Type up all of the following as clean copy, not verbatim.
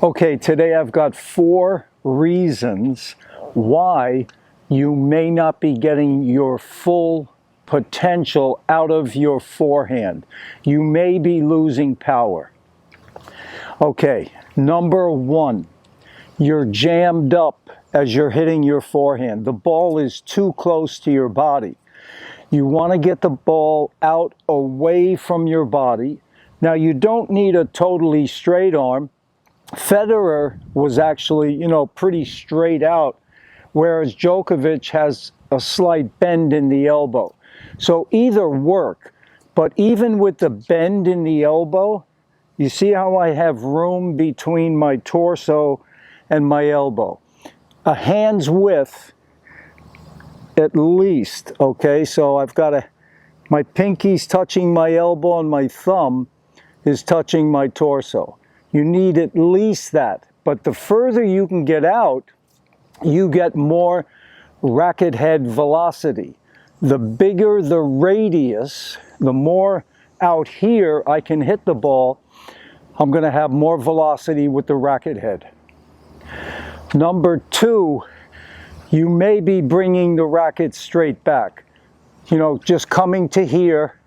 Okay, today I've got 4 reasons why you may not be getting your full potential out of your forehand. You may be losing power. Okay, number 1, you're jammed up as you're hitting your forehand. The ball is too close to your body. You want to get the ball out away from your body. Now, you don't need a totally straight arm. Federer was actually, pretty straight out, whereas Djokovic has a slight bend in the elbow. So either work, but even with the bend in the elbow, you see how I have room between my torso and my elbow. A hand's width at least, okay? So I've got my pinky's touching my elbow and my thumb is touching my torso. You need at least that. But the further you can get out, you get more racket head velocity. The bigger the radius, the more out here I can hit the ball, I'm going to have more velocity with the racket head. Number 2, you may be bringing the racket straight back. Just coming to here,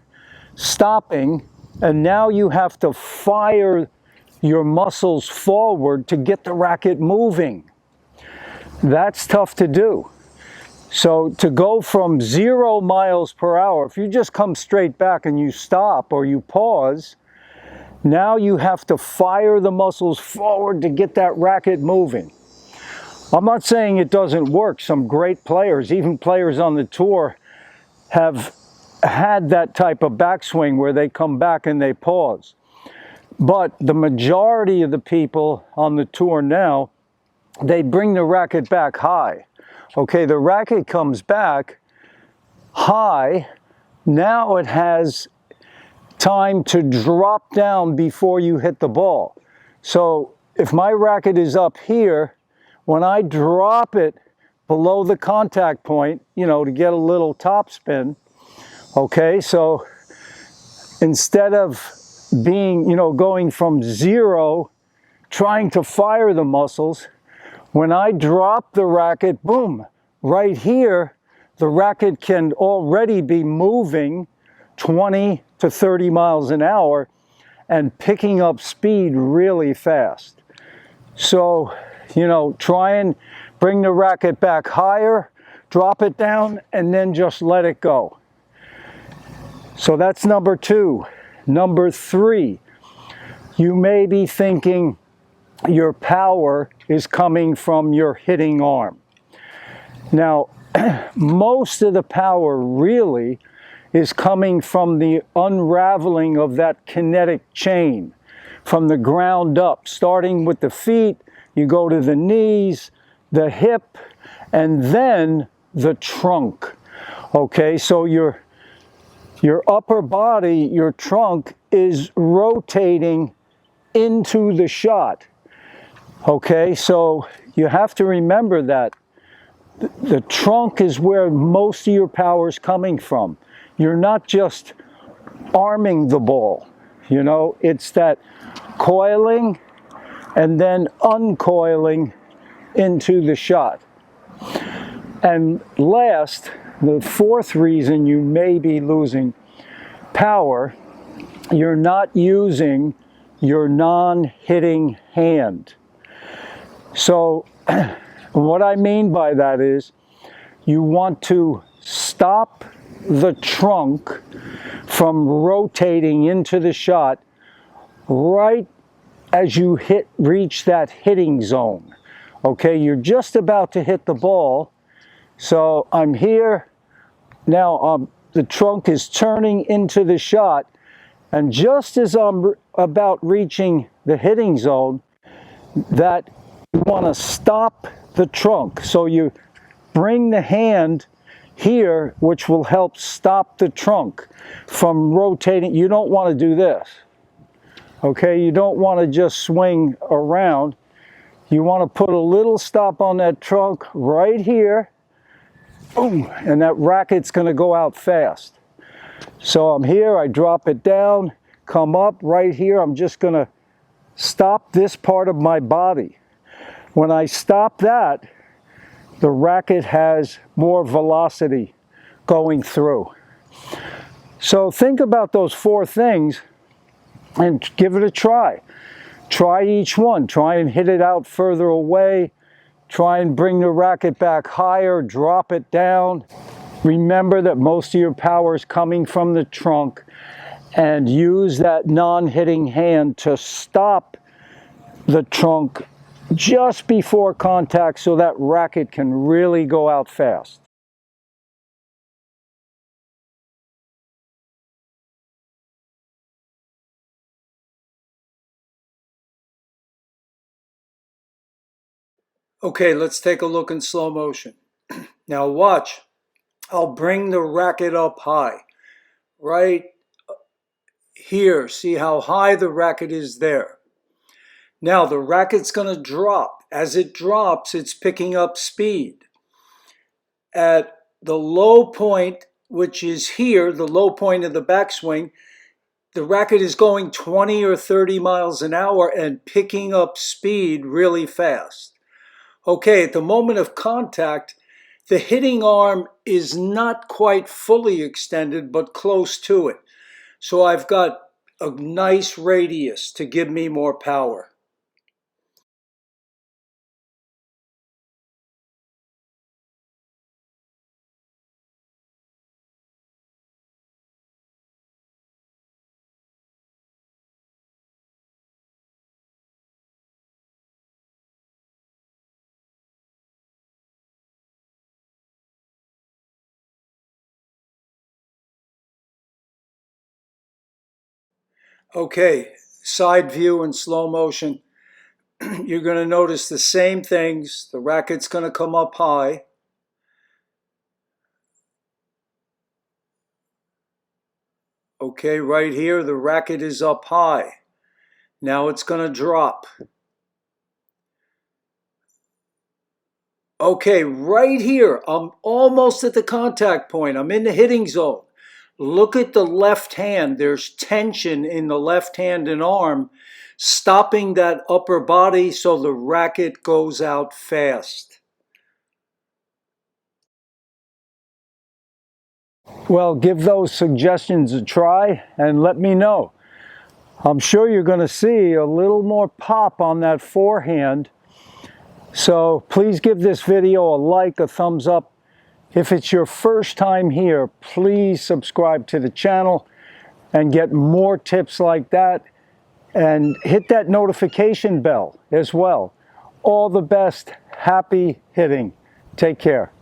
stopping, and now you have to fire your muscles forward to get the racket moving. That's tough to do. So to go from 0 miles per hour, if you just come straight back and you stop or you pause, now you have to fire the muscles forward to get that racket moving. I'm not saying it doesn't work. Some great players, even players on the tour, have had that type of backswing where they come back and they pause. But the majority of the people on the tour now, they bring the racket back high. Okay, the racket comes back high. Now it has time to drop down before you hit the ball. So if my racket is up here, when I drop it below the contact point, to get a little topspin, okay, so instead of being, going from 0, trying to fire the muscles, when I drop the racket, boom, right here, the racket can already be moving 20 to 30 miles an hour and picking up speed really fast. So, try and bring the racket back higher, drop it down, and then just let it go. So that's number 2. Number 3, you may be thinking your power is coming from your hitting arm. Now, most of the power really is coming from the unraveling of that kinetic chain from the ground up, starting with the feet, you go to the knees, the hip, and then the trunk. Okay, so your upper body, your trunk, is rotating into the shot. Okay, so you have to remember that the trunk is where most of your power is coming from. You're not just arming the ball, it's that coiling and then uncoiling into the shot. And last, the 4th reason you may be losing power, you're not using your non-hitting hand. So what I mean by that is you want to stop the trunk from rotating into the shot right as you reach that hitting zone. Okay, you're just about to hit the ball. So I'm here. Now the trunk is turning into the shot. And just as I'm about reaching the hitting zone, that you want to stop the trunk. So you bring the hand here, which will help stop the trunk from rotating. You don't want to do this. Okay, you don't want to just swing around. You want to put a little stop on that trunk right here. Boom, and that racket's going to go out fast. So I'm here, I drop it down, come up right here. I'm just going to stop this part of my body. When I stop that, the racket has more velocity going through. So think about those 4 things and give it a try. Try each one. Try and hit it out further away. Try and bring the racket back higher, drop it down. Remember that most of your power is coming from the trunk, and use that non-hitting hand to stop the trunk just before contact so that racket can really go out fast. Okay, let's take a look in slow motion. Now watch. I'll bring the racket up high. Right here. See how high the racket is there. Now the racket's going to drop. As it drops, it's picking up speed. At the low point, which is here, the low point of the backswing, the racket is going 20 or 30 miles an hour and picking up speed really fast. Okay, at the moment of contact, the hitting arm is not quite fully extended, but close to it. So I've got a nice radius to give me more power. Okay, side view in slow motion. You're going to notice the same things. The racket's going to come up high. Okay, right here, the racket is up high. Now it's going to drop. Okay, right here, I'm almost at the contact point. I'm in the hitting zone. Look at the left hand. There's tension in the left hand and arm, stopping that upper body so the racket goes out fast. Well, give those suggestions a try and let me know. I'm sure you're going to see a little more pop on that forehand. So please give this video a like, a thumbs up. If it's your first time here, please subscribe to the channel and get more tips like that. And hit that notification bell as well. All the best. Happy hitting. Take care.